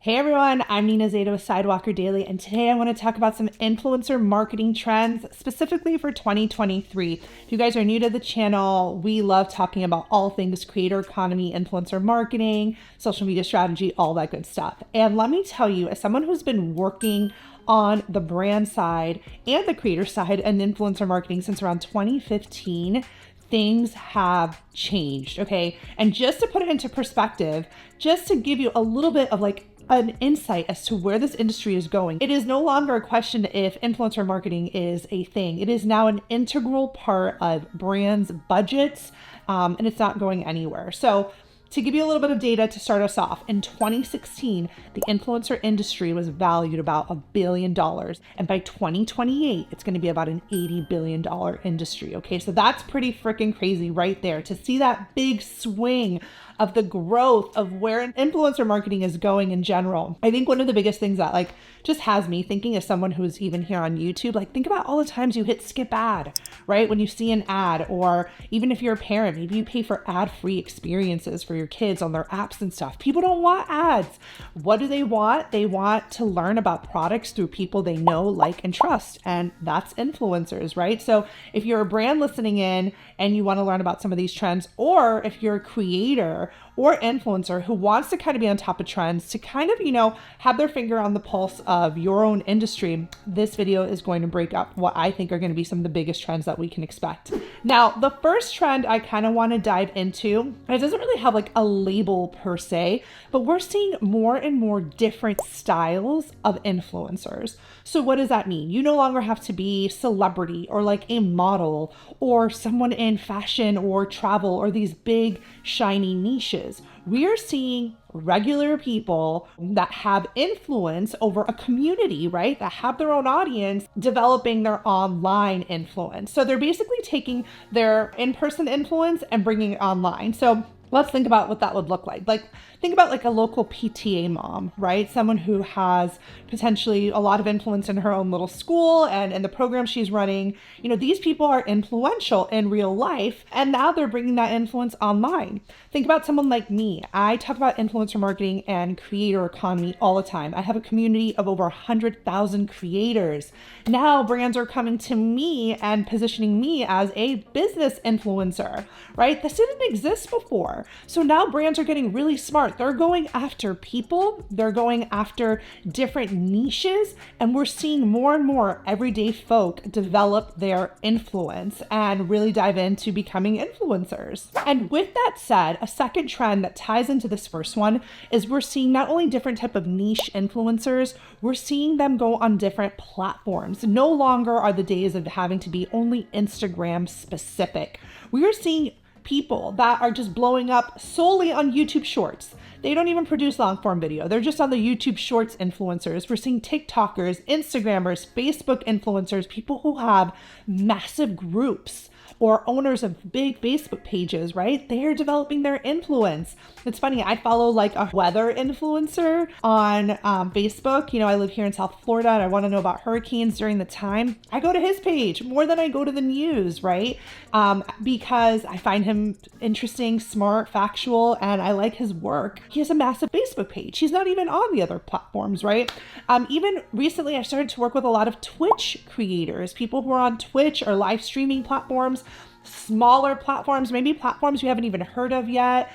Hey everyone, I'm Nina Zeta with Sidewalker Daily, and today I want to talk about some influencer marketing trends specifically for 2023. If you guys are new to the channel, we love talking about all things creator economy, influencer marketing, social media strategy, all that good stuff. And let me tell you, as someone who's been working on the brand side and the creator side and influencer marketing since around 2015, things have changed, okay? And just to put it into perspective, just to give you a little bit of like an insight as to where this industry is going. It is no longer a question if influencer marketing is a thing. It is now an integral part of brands' budgets, and it's not going anywhere. So to give you a little bit of data to start us off, in 2016, the influencer industry was valued about $1 billion. And by 2028, it's going to be about an $80 billion industry. Okay, so that's pretty freaking crazy right there. To see that big swing of the growth of where influencer marketing is going in general. I think one of the biggest things that like just has me thinking as someone who's even here on YouTube, like think about all the times you hit skip ad, right? When you see an ad, or even if you're a parent, maybe you pay for ad-free experiences for your kids on their apps and stuff. People don't want ads. What do they want? They want to learn about products through people they know, like, and trust. And that's influencers, right? So if you're a brand listening in and you want to learn about some of these trends, or if you're a creator or influencer who wants to kind of be on top of trends, to kind of, have their finger on the pulse of your own industry, this video is going to break up what I think are going to be some of the biggest trends that we can expect. Now, the first trend I kind of want to dive into, and it doesn't really have like a label per se, but we're seeing more and more different styles of influencers. So what does that mean? You no longer have to be celebrity or like a model or someone in fashion or travel or these big shiny niches. We are seeing regular people that have influence over a community, right? That have their own audience, developing their online influence. So they're basically taking their in-person influence and bringing it online. So let's think about what that would look like. Like, think about like a local PTA mom, right? Someone who has potentially a lot of influence in her own little school and in the program she's running. These people are influential in real life, and now they're bringing that influence online. Think about someone like me. I talk about influencer marketing and creator economy all the time. I have a community of over 100,000 creators. Now brands are coming to me and positioning me as a business influencer, right? This didn't exist before. So now brands are getting really smart. They're going after people, they're going after different niches, and we're seeing more and more everyday folk develop their influence and really dive into becoming influencers. And with that said, a second trend that ties into this first one is we're seeing not only different type of niche influencers, we're seeing them go on different platforms. No longer are the days of having to be only Instagram specific. We are seeing people that are just blowing up solely on YouTube Shorts. They don't even produce long form video. They're just on the YouTube Shorts influencers. We're seeing TikTokers, Instagrammers, Facebook influencers, people who have massive groups or owners of big Facebook pages, right? They are developing their influence. It's funny, I follow like a weather influencer on Facebook. I live here in South Florida and I want to know about hurricanes during the time. I go to his page more than I go to the news, right? Because I find him interesting, smart, factual, and I like his work. He has a massive Facebook page. He's not even on the other platforms, right? Even recently, I started to work with a lot of Twitch creators, people who are on Twitch or live streaming platforms, smaller platforms, maybe platforms you haven't even heard of yet.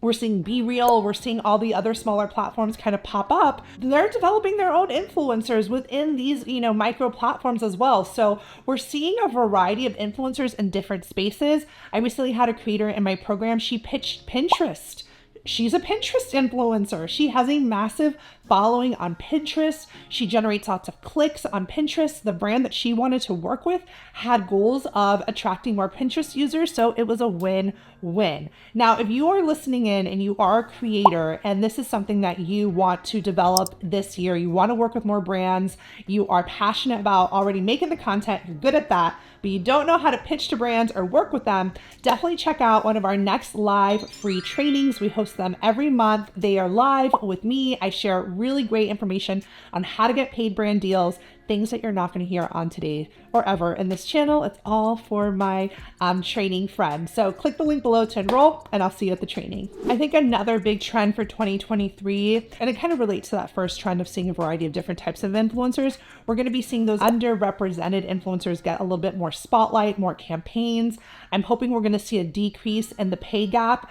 We're seeing Be Real, we're seeing all the other smaller platforms kind of pop up. They're developing their own influencers within these, micro platforms as well. So we're seeing a variety of influencers in different spaces. I recently had a creator in my program. She pitched Pinterest. She's a Pinterest influencer. She has a massive following on Pinterest. She generates lots of clicks on Pinterest. The brand that she wanted to work with had goals of attracting more Pinterest users, so it was a win-win. Now, if you are listening in and you are a creator and this is something that you want to develop this year, you want to work with more brands, you are passionate about already making the content, you're good at that, but you don't know how to pitch to brands or work with them, definitely check out one of our next live free trainings. We host them every month. They are live with me. I share really great information on how to get paid brand deals, things that you're not going to hear on today or ever in this channel. It's all for my training friends. So click the link below to enroll, and I'll see you at the training. I think another big trend for 2023, and it kind of relates to that first trend of seeing a variety of different types of influencers, we're going to be seeing those underrepresented influencers get a little bit more spotlight, more campaigns. I'm hoping we're going to see a decrease in the pay gap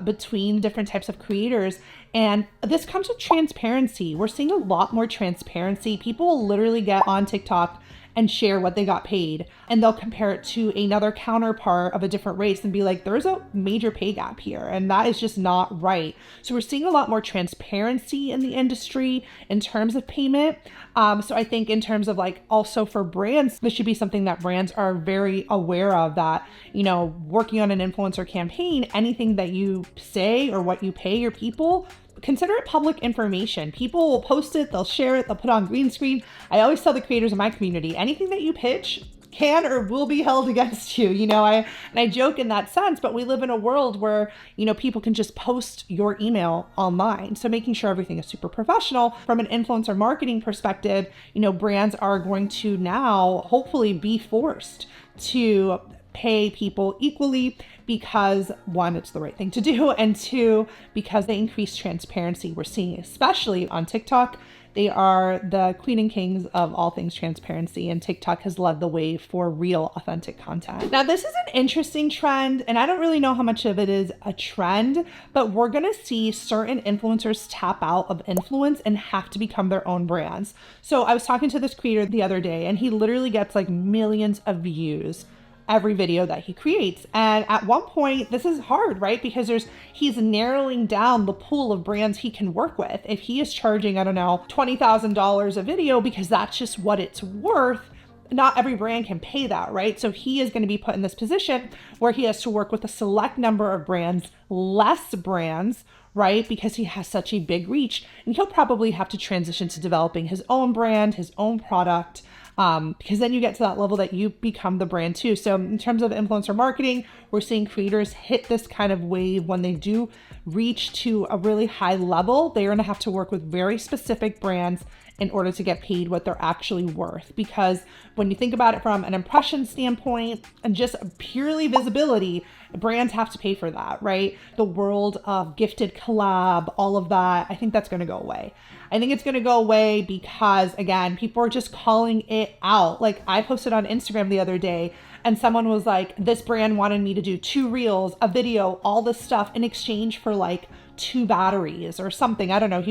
between different types of creators. And this comes with transparency. We're seeing a lot more transparency. People will literally get on TikTok and share what they got paid, and they'll compare it to another counterpart of a different race and be like, there's a major pay gap here, and that is just not right. So we're seeing a lot more transparency in the industry in terms of payment. So I think in terms of like also for brands, this should be something that brands are very aware of, that, you know, working on an influencer campaign, anything that you say or what you pay your people, consider it public information. People will post it, they'll share it, they'll put it on green screen. I always tell the creators in my community, anything that you pitch can or will be held against you. You know, I joke in that sense, but we live in a world where, you know, people can just post your email online. So making sure everything is super professional from an influencer marketing perspective, you know, brands are going to now hopefully be forced to pay people equally because, one, it's the right thing to do, and two, because they increase transparency. We're seeing, especially on TikTok, they are the queen and kings of all things transparency, and TikTok has led the way for real, authentic content. Now, this is an interesting trend, and I don't really know how much of it is a trend, but we're gonna see certain influencers tap out of influence and have to become their own brands. So I was talking to this creator the other day, and he literally gets like millions of views every video that he creates. And at one point, this is hard, right? Because he's narrowing down the pool of brands he can work with. If he is charging, I don't know, $20,000 a video because that's just what it's worth, not every brand can pay that, right? So he is going to be put in this position where he has to work with a select number of brands, less brands, right? Because he has such a big reach, and he'll probably have to transition to developing his own brand, his own product, because then you get to that level that you become the brand too. So in terms of influencer marketing, we're seeing creators hit this kind of wave when they do reach to a really high level. They're going to have to work with very specific brands in order to get paid what they're actually worth. Because when you think about it from an impression standpoint and just purely visibility, brands have to pay for that, right? The world of gifted collab, all of that, I think that's going to go away. I think it's going to go away because, again, people are just calling it out. Like, I posted on Instagram the other day and someone was like, this brand wanted me to do 2 reels, a video, all this stuff in exchange for like 2 batteries or something. I don't know.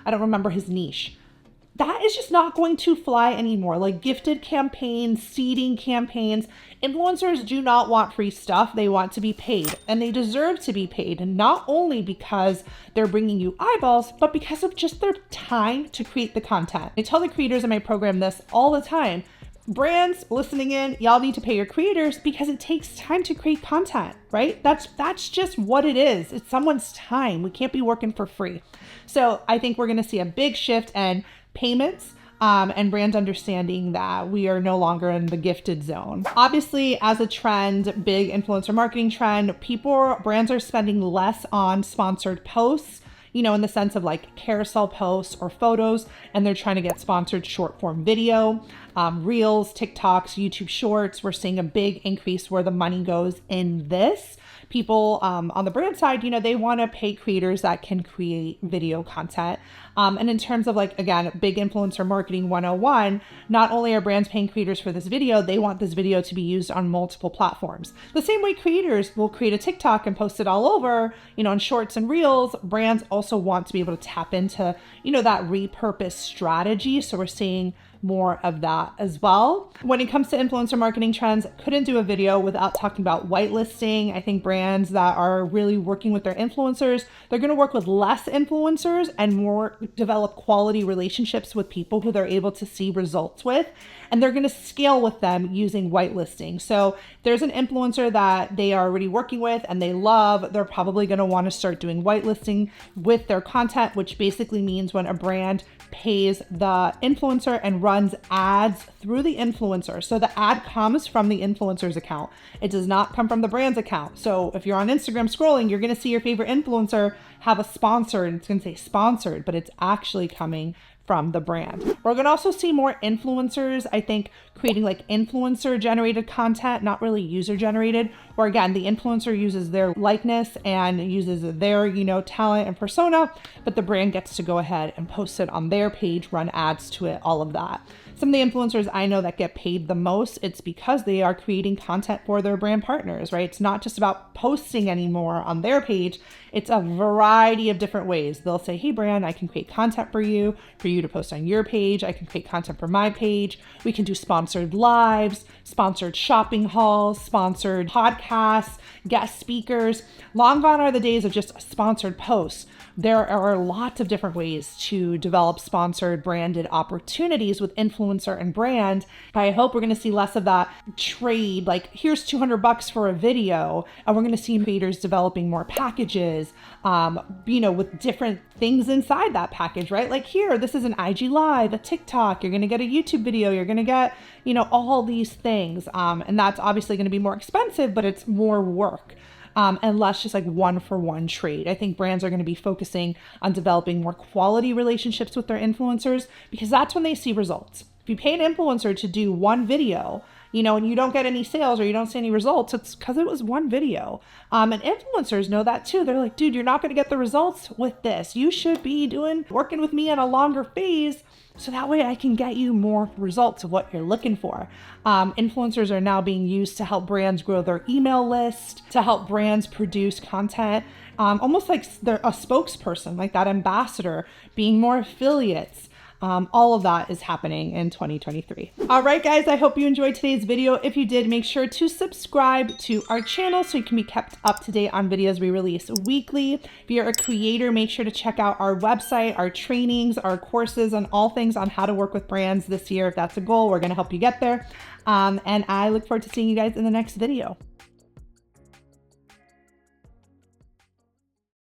I don't remember his niche. That is just not going to fly anymore. Like gifted campaigns, seeding campaigns, influencers do not want free stuff. They want to be paid, and they deserve to be paid. And not only because they're bringing you eyeballs, but because of just their time to create the content. I tell the creators in my program this all the time. Brands listening in, y'all need to pay your creators because it takes time to create content, right? That's just what it is. It's someone's time. We can't be working for free. So I think we're going to see a big shift in payments and brands understanding that we are no longer in the gifted zone. Obviously, as a trend, big influencer marketing trend, brands are spending less on sponsored posts, you know, in the sense of like carousel posts or photos, and they're trying to get sponsored short form video, reels, TikToks, YouTube shorts. We're seeing a big increase where the money goes in this. People on the brand side, you know, they want to pay creators that can create video content. And in terms of like, again, big influencer marketing 101, not only are brands paying creators for this video, they want this video to be used on multiple platforms. The same way creators will create a TikTok and post it all over, you know, in shorts and reels, brands also want to be able to tap into, you know, that repurpose strategy. So we're seeing more of that as well. When it comes to influencer marketing trends, couldn't do a video without talking about whitelisting. I think brands that are really working with their influencers, they're going to work with less influencers and more develop quality relationships with people who they're able to see results with. And they're going to scale with them using whitelisting. So there's an influencer that they are already working with and they love, they're probably going to want to start doing whitelisting with their content, which basically means when a brand pays the influencer and runs ads through the influencer. So the ad comes from the influencer's account. It does not come from the brand's account. So if you're on Instagram scrolling, you're going to see your favorite influencer have a sponsor and it's going to say sponsored, but it's actually coming from the brand. We're gonna also see more influencers, I think, creating like influencer generated content, not really user generated, where again, the influencer uses their likeness and uses their, talent and persona, but the brand gets to go ahead and post it on their page, run ads to it, all of that. Some of the influencers I know that get paid the most, it's because they are creating content for their brand partners, right? It's not just about posting anymore on their page. It's a variety of different ways. They'll say, hey brand, I can create content for you to post on your page. I can create content for my page. We can do sponsored lives, sponsored shopping hauls, sponsored podcasts, guest speakers. Long gone are the days of just sponsored posts. There are lots of different ways to develop sponsored branded opportunities with influencer and brand. I hope we're going to see less of that trade, like here's $200 for a video, and we're going to see creators developing more packages, with different things inside that package, right? Like here, this is an IG Live, a TikTok, you're going to get a YouTube video, you're going to get, all these things. And that's obviously going to be more expensive, but it's more work. And less just like one-for-one trade. I think brands are going to be focusing on developing more quality relationships with their influencers because that's when they see results. If you pay an influencer to do one video, and you don't get any sales or you don't see any results, it's because it was one video. And influencers know that too. They're like, dude, you're not going to get the results with this. You should be working with me on a longer phase so that way I can get you more results of what you're looking for. Influencers are now being used to help brands grow their email list, to help brands produce content, almost like they're a spokesperson, like that ambassador, being more affiliates. All of that is happening in 2023. All right, guys, I hope you enjoyed today's video. If you did, make sure to subscribe to our channel so you can be kept up to date on videos we release weekly. If you're a creator, make sure to check out our website, our trainings, our courses, and all things on how to work with brands this year. If that's a goal, we're going to help you get there. And I look forward to seeing you guys in the next video.